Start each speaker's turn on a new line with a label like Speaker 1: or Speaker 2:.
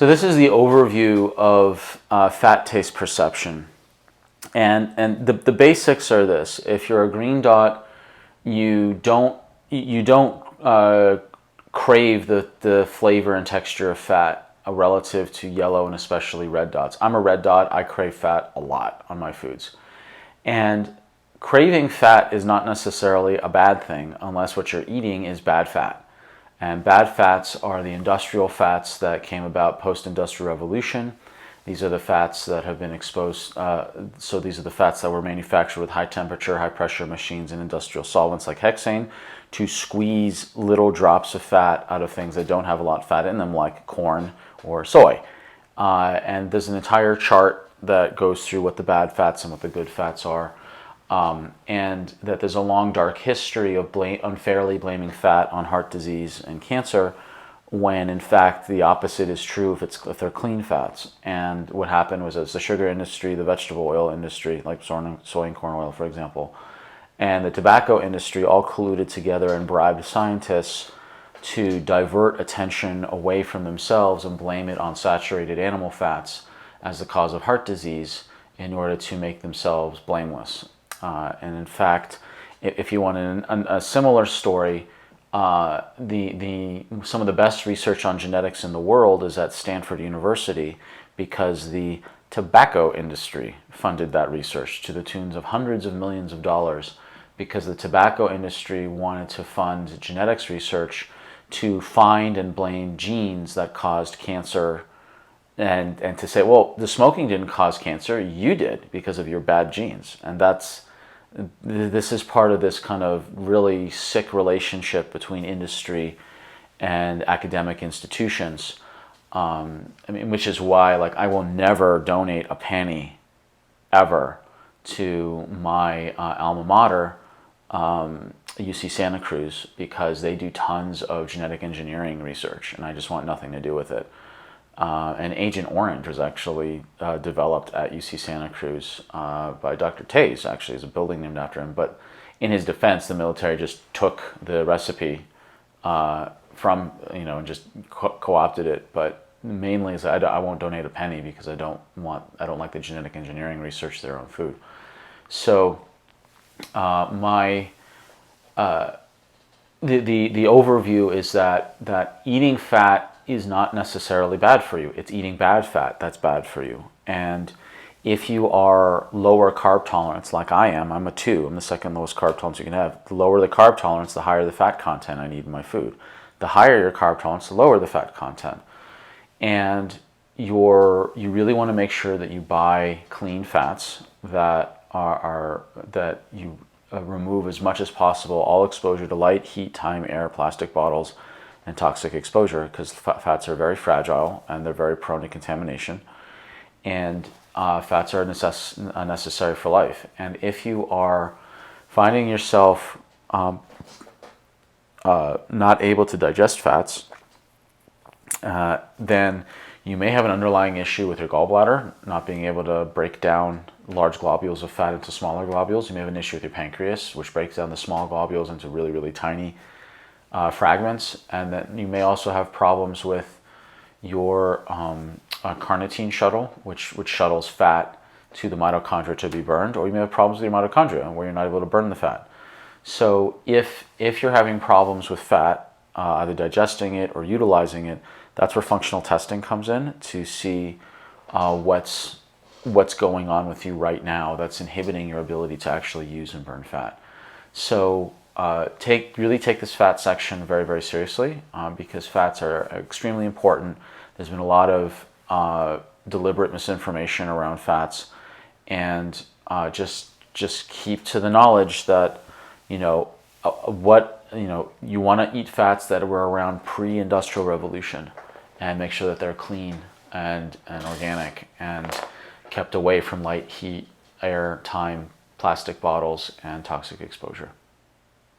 Speaker 1: So this is the overview of fat taste perception. And the basics are this. If you're a green dot, you don't crave the flavor and texture of fat relative to yellow and especially red dots. I'm a red dot. I crave fat a lot on my foods. And craving fat is not necessarily a bad thing unless what you're eating is bad fat. And bad fats are the industrial fats that came about post-industrial revolution. These are the fats that have been exposed, so these are the fats that were manufactured with high temperature, high pressure machines and industrial solvents like hexane to squeeze little drops of fat out of things that don't have a lot of fat in them, like corn or soy. And there's an entire chart that goes through what the bad fats and what the good fats are. And that there's a long, dark history of unfairly blaming fat on heart disease and cancer, when in fact the opposite is true if they're clean fats. And what happened was, as the sugar industry, the vegetable oil industry, like soy and corn oil, for example, and the tobacco industry all colluded together and bribed scientists to divert attention away from themselves and blame it on saturated animal fats as the cause of heart disease in order to make themselves blameless. And in fact, if you want a similar story, some of the best research on genetics in the world is at Stanford University, because the tobacco industry funded that research to the tunes of hundreds of millions of dollars, because the tobacco industry wanted to fund genetics research to find and blame genes that caused cancer, and to say, well, the smoking didn't cause cancer, you did because of your bad genes. And this is part of this kind of really sick relationship between industry and academic institutions. Which is why, like, I will never donate a penny ever to my alma mater, UC Santa Cruz, because they do tons of genetic engineering research, and I just want nothing to do with it. And Agent Orange was actually developed at UC Santa Cruz by Dr. Tays. Actually, is a building named after him. But in his defense, the military just took the recipe from, and just co-opted it. But mainly, is I won't donate a penny because I don't like the genetic engineering research there on food. So the overview is that eating fat is not necessarily bad for you. It's eating bad fat that's bad for you. And if you are lower carb tolerance, like I am, I'm a 2, I'm the second lowest carb tolerance you can have. The lower the carb tolerance, the higher the fat content I need in my food. The higher your carb tolerance, the lower the fat content. And you really want to make sure that you buy clean fats that that you remove as much as possible all exposure to light, heat, time, air, plastic bottles, and toxic exposure, because fats are very fragile and they're very prone to contamination, and fats are necessary for life. And if you are finding yourself not able to digest fats, then you may have an underlying issue with your gallbladder not being able to break down large globules of fat into smaller globules. You may have an issue with your pancreas, which breaks down the small globules into really, really tiny fragments. And then you may also have problems with your carnitine shuttle, which shuttles fat to the mitochondria to be burned, or you may have problems with your mitochondria where you're not able to burn the fat. So if you're having problems with fat, either digesting it or utilizing it, that's where functional testing comes in to see what's going on with you right now that's inhibiting your ability to actually use and burn fat. So really take this fat section very, very seriously, because fats are extremely important. There's been a lot of deliberate misinformation around fats, and just keep to the knowledge that you want to eat fats that were around pre-industrial revolution, and make sure that they're clean and organic and kept away from light, heat, air, time, plastic bottles, and toxic exposure.